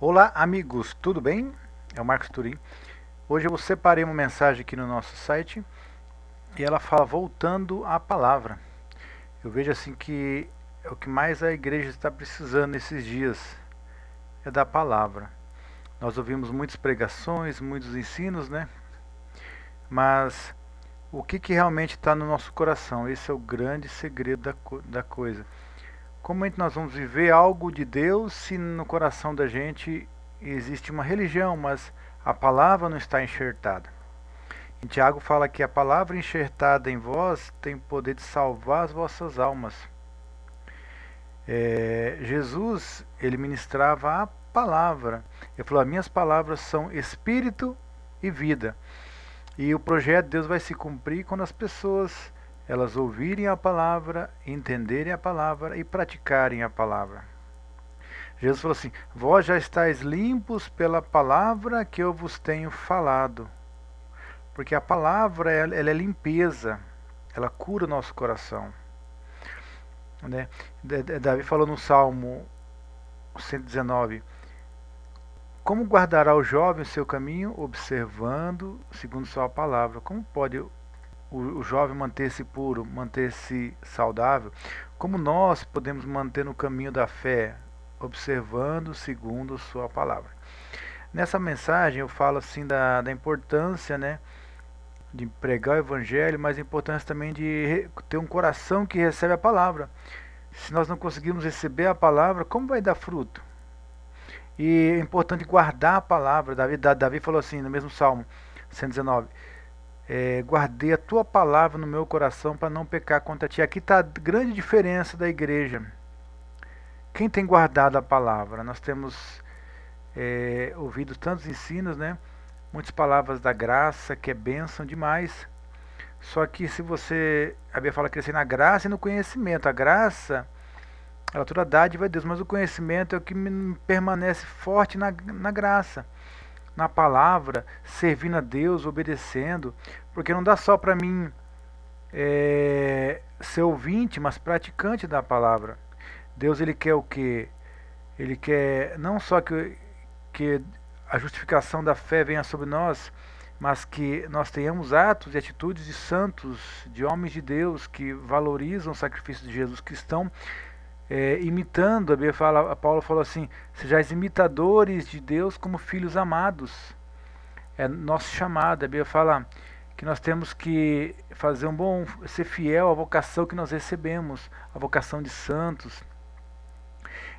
Olá, amigos, tudo bem? É o Marcos Turim. Hoje eu separei uma mensagem aqui no nosso site e ela fala voltando à palavra. Eu vejo assim que é o que mais a igreja está precisando nesses dias, é da palavra. Nós ouvimos muitas pregações, muitos ensinos, né? Mas o que realmente está no nosso coração? Esse é o grande segredo da coisa. Como é que nós vamos viver algo de Deus se no coração da gente existe uma religião, mas a palavra não está enxertada? Em Tiago fala que a palavra enxertada em vós tem poder de salvar as vossas almas. Jesus, ele ministrava a palavra. Ele falou, as minhas palavras são espírito e vida. E o projeto de Deus vai se cumprir quando as pessoas elas ouvirem a palavra, entenderem a palavra e praticarem a palavra. Jesus falou assim, vós já estáis limpos pela palavra que eu vos tenho falado. Porque a palavra ela é limpeza, ela cura o nosso coração. Né? Davi falou no Salmo 119, como guardará o jovem o seu caminho? Observando segundo sua palavra. Como pode o jovem manter-se puro, manter-se saudável? Como nós podemos manter no caminho da fé? Observando segundo sua palavra. Nessa mensagem eu falo assim da importância, né, de pregar o evangelho, mas a importância também de ter um coração que recebe a palavra. Se nós não conseguirmos receber a palavra, como vai dar fruto? E é importante guardar a palavra. Davi falou assim no mesmo Salmo 119, guardei a tua palavra no meu coração para não pecar contra ti. Aqui está a grande diferença da igreja. Quem tem guardado a palavra? Nós temos ouvido tantos ensinos, né? Muitas palavras da graça, que é bênção demais. Só que se você, a Bíblia fala crescer na graça e no conhecimento. A graça, ela toda dádiva de Deus, mas o conhecimento é o que permanece forte na graça, na palavra, servindo a Deus, obedecendo. Porque não dá só para mim ser ouvinte, mas praticante da palavra. Deus ele quer o quê? Ele quer não só que a justificação da fé venha sobre nós, mas que nós tenhamos atos e atitudes de santos, de homens de Deus que valorizam o sacrifício de Jesus, que estão imitando. A Bíblia fala, a Paulo falou assim, sejais imitadores de Deus como filhos amados. É nosso chamado. A Bíblia fala que nós temos que fazer ser fiel à vocação que nós recebemos, a vocação de santos.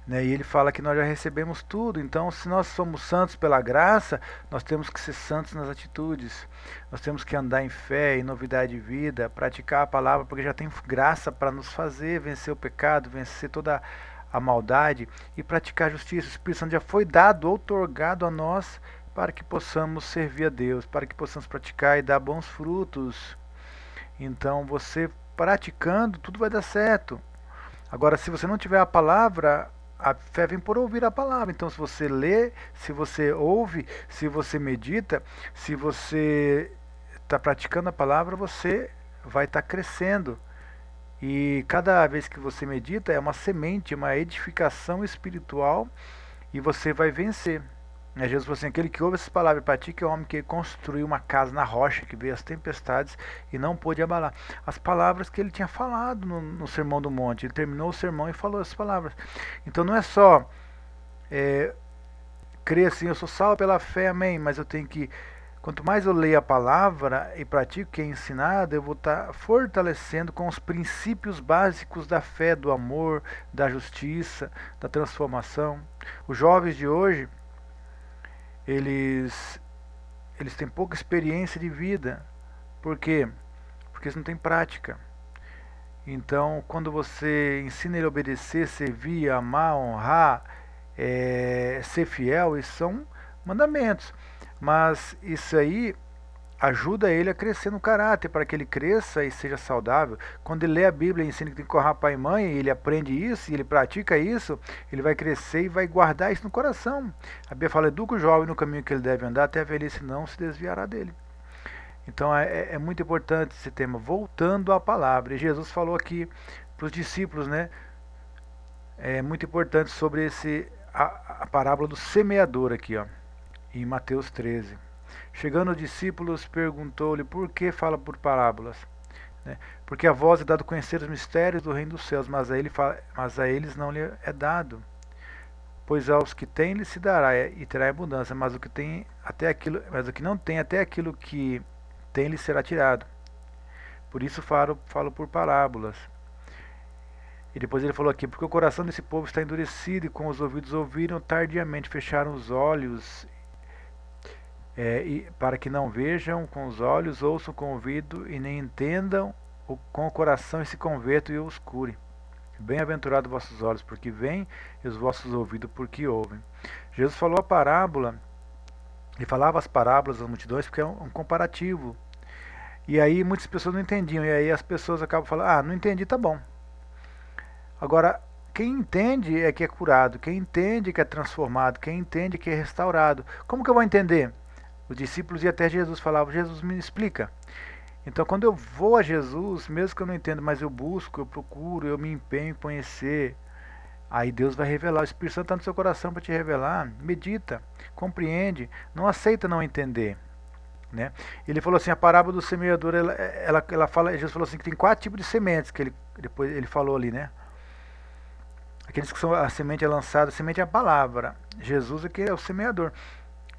Né? E ele fala que nós já recebemos tudo, então se nós somos santos pela graça, nós temos que ser santos nas atitudes, nós temos que andar em fé, em novidade de vida, praticar a palavra, porque já tem graça para nos fazer vencer o pecado, vencer toda a maldade e praticar a justiça. O Espírito Santo já foi dado, outorgado a nós para que possamos servir a Deus, para que possamos praticar e dar bons frutos. Então você praticando, tudo vai dar certo. Agora, se você não tiver a palavra, a fé vem por ouvir a palavra. Então, se você lê, se você ouve, se você medita, se você está praticando a palavra, você vai estar crescendo. E cada vez que você medita, é uma semente, uma edificação espiritual e você vai vencer. Jesus falou assim, aquele que ouve essas palavras e pratica é o homem que construiu uma casa na rocha, que veio as tempestades e não pôde abalar. As palavras que ele tinha falado no Sermão do Monte. Ele terminou o sermão e falou essas palavras. Então não é só crer assim, eu sou salvo pela fé, amém, mas eu tenho que, quanto mais eu leio a palavra e pratico o que é ensinado, eu vou estar fortalecendo com os princípios básicos da fé, do amor, da justiça, da transformação. Os jovens de hoje, eles têm pouca experiência de vida. Por quê? Porque eles não têm prática. Então, quando você ensina ele a obedecer, servir, amar, honrar, ser fiel, isso são mandamentos. Mas isso aí ajuda ele a crescer no caráter, para que ele cresça e seja saudável. Quando ele lê a Bíblia e ensina que tem que honrar pai e mãe, e ele aprende isso, e ele pratica isso, ele vai crescer e vai guardar isso no coração. A Bíblia fala, educa o jovem no caminho que ele deve andar, até a velhice não se desviará dele. Então é muito importante esse tema, voltando à palavra. E Jesus falou aqui para os discípulos, né? É muito importante sobre a parábola do semeador aqui, ó, em Mateus 13. Chegando os discípulos, perguntou-lhe por que fala por parábolas. Né? Porque a vós é dado conhecer os mistérios do reino dos céus, mas a eles não lhe é dado. Pois aos que têm lhe se dará e terá abundância, mas o que não tem, até aquilo que tem lhe será tirado. Por isso falo por parábolas. E depois ele falou aqui, porque o coração desse povo está endurecido, e com os ouvidos ouviram tardiamente, fecharam os olhos, para que não vejam com os olhos, ouçam com o ouvido, e nem entendam com o coração, e se convertam e os cure. Bem-aventurados vossos olhos, porque veem, e os vossos ouvidos, porque ouvem. Jesus falou a parábola, ele falava as parábolas às multidões, porque é um comparativo. E aí muitas pessoas não entendiam, e aí as pessoas acabam falando, não entendi, tá bom. Agora, quem entende é que é curado, quem entende que é transformado, quem entende que é restaurado. Como que eu vou entender? Os discípulos iam até Jesus, falavam, Jesus me explica. Então quando eu vou a Jesus, mesmo que eu não entenda, mas eu busco, eu procuro, eu me empenho em conhecer, aí Deus vai revelar, o Espírito Santo está no seu coração para te revelar, medita, compreende, não aceita não entender. Né? Ele falou assim, a parábola do semeador, ela fala, Jesus falou assim, que tem 4 tipos de sementes, que depois ele falou ali, né? Aqueles que são, a semente é lançada, a semente é a palavra, Jesus aqui é o semeador,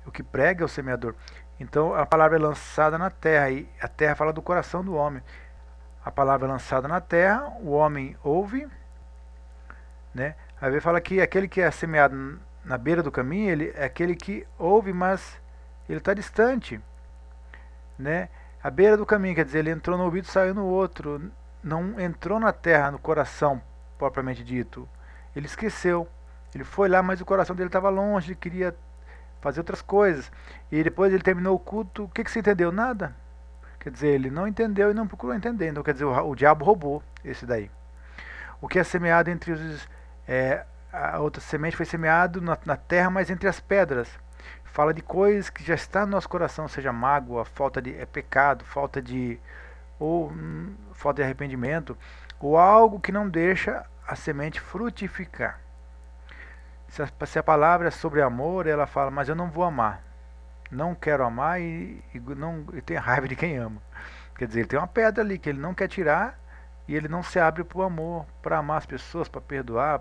o que prega é o semeador. Então a palavra é lançada na terra, e a terra fala do coração do homem. A palavra é lançada na terra, o homem ouve, né? Aí ele fala que aquele que é semeado na beira do caminho, ele é aquele que ouve, mas ele está distante, né? A beira do caminho, quer dizer, ele entrou no ouvido e saiu no outro, não entrou na terra, no coração, propriamente dito. Ele esqueceu, ele foi lá, mas o coração dele estava longe, ele queria fazer outras coisas. E depois ele terminou o culto, o que você entendeu? Nada. Quer dizer, ele não entendeu e não procurou entender. Então, quer dizer, o diabo roubou esse daí. O que é semeado entre os... a outra semente foi semeado na terra, mas entre as pedras. Fala de coisas que já está no nosso coração, seja mágoa, falta de pecado, falta de arrependimento, ou algo que não deixa a semente frutificar. Se a palavra é sobre amor, ela fala, mas eu não vou amar. Não quero amar e tenho raiva de quem ama. Quer dizer, ele tem uma pedra ali que ele não quer tirar e ele não se abre para o amor, para amar as pessoas, para perdoar.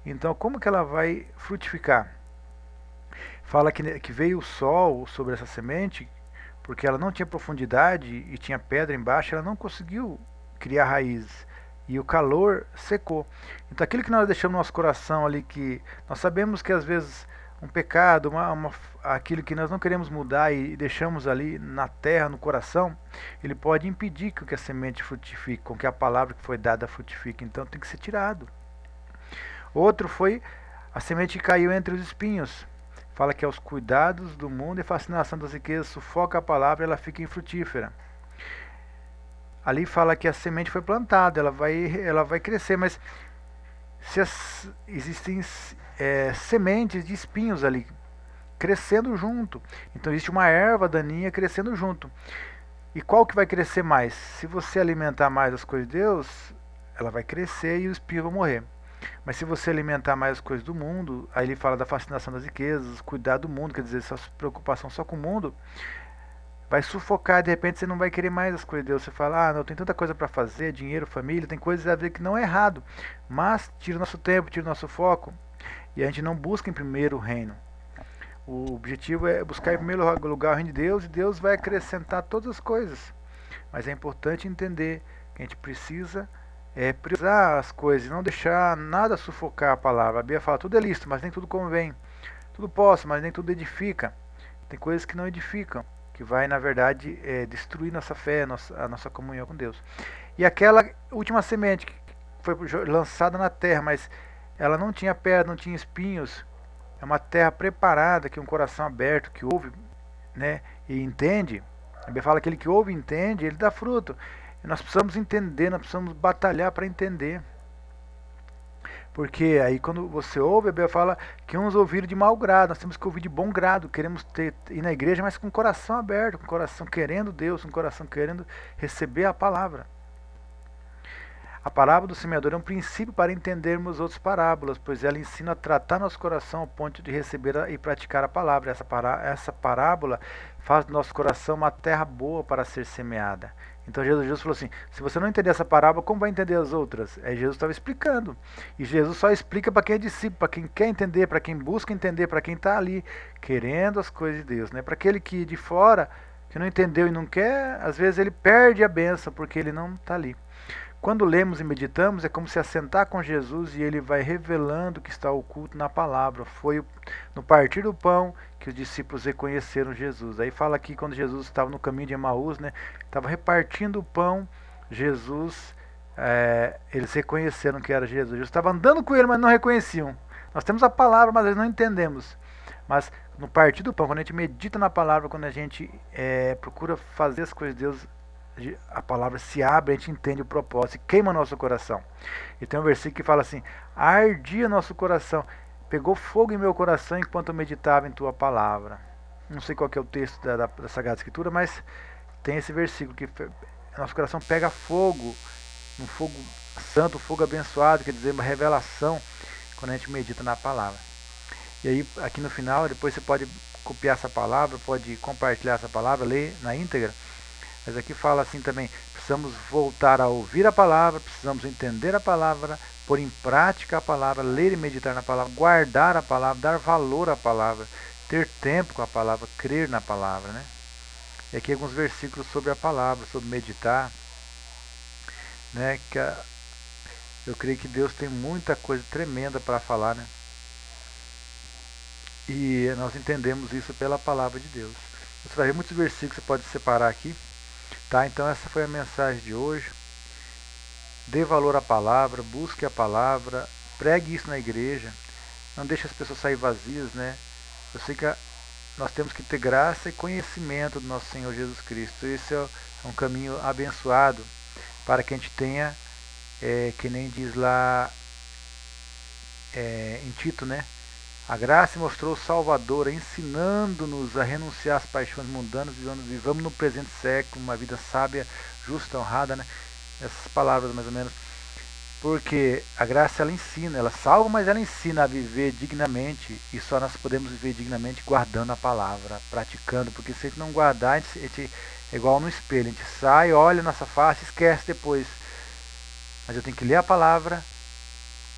Então, como que ela vai frutificar? Fala que veio o sol sobre essa semente, porque ela não tinha profundidade e tinha pedra embaixo, ela não conseguiu criar raízes. E o calor secou. Então aquilo que nós deixamos no nosso coração ali, que nós sabemos que às vezes um pecado, aquilo que nós não queremos mudar e deixamos ali na terra, no coração, ele pode impedir que a semente frutifique, com que a palavra que foi dada frutifique. Então tem que ser tirado. Outro foi a semente que caiu entre os espinhos. Fala que é os cuidados do mundo e a fascinação das riquezas sufoca a palavra e ela fica infrutífera. Ali fala que a semente foi plantada, ela vai crescer, mas existem sementes de espinhos ali crescendo junto. Então existe uma erva daninha crescendo junto. E qual que vai crescer mais? Se você alimentar mais as coisas de Deus, ela vai crescer e o espinho vai morrer. Mas se você alimentar mais as coisas do mundo, aí ele fala da fascinação das riquezas, cuidar do mundo, quer dizer, essa preocupação só com o mundo, vai sufocar, de repente você não vai querer mais as coisas de Deus. Você fala, não, tem tanta coisa para fazer, dinheiro, família, tem coisas a ver que não é errado, mas tira o nosso tempo, tira o nosso foco, e a gente não busca em primeiro o reino. O objetivo é buscar em primeiro lugar o reino de Deus, e Deus vai acrescentar todas as coisas. Mas é importante entender que a gente precisa priorizar as coisas, e não deixar nada sufocar a palavra. A Bíblia fala, tudo é lícito, mas nem tudo convém. Tudo posso, mas nem tudo edifica. Tem coisas que não edificam, que vai, na verdade, destruir nossa fé, a nossa comunhão com Deus. E aquela última semente que foi lançada na terra, mas ela não tinha pedra, não tinha espinhos, é uma terra preparada, que é um coração aberto, que ouve, né, e entende. A Bíblia fala que aquele que ouve e entende, ele dá fruto. E nós precisamos entender, nós precisamos batalhar para entender. Porque aí quando você ouve, a Bíblia fala que uns ouviram de mau grado, nós temos que ouvir de bom grado, queremos ir na igreja, mas com o coração aberto, com o coração querendo Deus, com o coração querendo receber a palavra. A parábola do semeador é um princípio para entendermos outras parábolas, pois ela ensina a tratar nosso coração ao ponto de receber e praticar a palavra. Essa parábola faz do nosso coração uma terra boa para ser semeada. Então Jesus falou assim, se você não entender essa parábola, como vai entender as outras? Aí Jesus estava explicando. E Jesus só explica para quem é discípulo, para quem quer entender, para quem busca entender, para quem está ali querendo as coisas de Deus. Né? Para aquele que de fora, que não entendeu e não quer, às vezes ele perde a bênção porque ele não está ali. Quando lemos e meditamos, é como se assentar com Jesus e ele vai revelando o que está oculto na palavra. Foi no partir do pão que os discípulos reconheceram Jesus. Aí fala aqui quando Jesus estava no caminho de Emaús, né, estava repartindo o pão, Jesus, eles reconheceram que era Jesus. Jesus estava andando com ele, mas não reconheciam. Nós temos a palavra, mas eles não entendemos. Mas no partir do pão, quando a gente medita na palavra, quando a gente procura fazer as coisas de Deus, a palavra se abre, a gente entende o propósito e queima nosso coração. E tem um versículo que fala assim, ardia nosso coração, pegou fogo em meu coração enquanto eu meditava em tua palavra. Não sei qual que é o texto da Sagrada Escritura, mas tem esse versículo que nosso coração pega fogo, um fogo santo, um fogo abençoado, quer dizer, uma revelação, quando a gente medita na palavra. E aí, aqui no final, depois você pode copiar essa palavra, pode compartilhar essa palavra, ler na íntegra. Mas aqui fala assim também, precisamos voltar a ouvir a palavra, precisamos entender a palavra, pôr em prática a palavra, ler e meditar na palavra, guardar a palavra, dar valor à palavra, ter tempo com a palavra, crer na palavra. Né? E aqui alguns versículos sobre a palavra, sobre meditar. Né? Eu creio que Deus tem muita coisa tremenda para falar. Né? E nós entendemos isso pela palavra de Deus. Você vai ver muitos versículos, você pode separar aqui. Tá, então essa foi a mensagem de hoje. Dê valor à palavra, busque a palavra, pregue isso na igreja. Não deixe as pessoas sair vazias, né? Eu sei que nós temos que ter graça e conhecimento do nosso Senhor Jesus Cristo. Esse é um caminho abençoado para que a gente tenha, que nem diz lá em Tito, né? A graça mostrou o Salvador, ensinando-nos a renunciar às paixões mundanas, vivamos no presente século, uma vida sábia, justa, honrada, né? Essas palavras mais ou menos. Porque a graça ela ensina, ela salva, mas ela ensina a viver dignamente, e só nós podemos viver dignamente guardando a palavra, praticando, porque se a gente não guardar, a gente é igual no espelho, a gente sai, olha nossa face, esquece depois. Mas eu tenho que ler a palavra,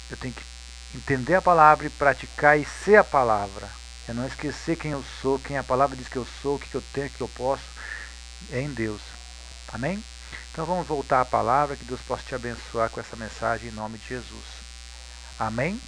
eu tenho que entender a palavra e praticar e ser a palavra. É não esquecer quem eu sou, quem a palavra diz que eu sou, o que eu tenho, o que eu posso, é em Deus. Amém? Então vamos voltar à palavra, que Deus possa te abençoar com essa mensagem em nome de Jesus. Amém?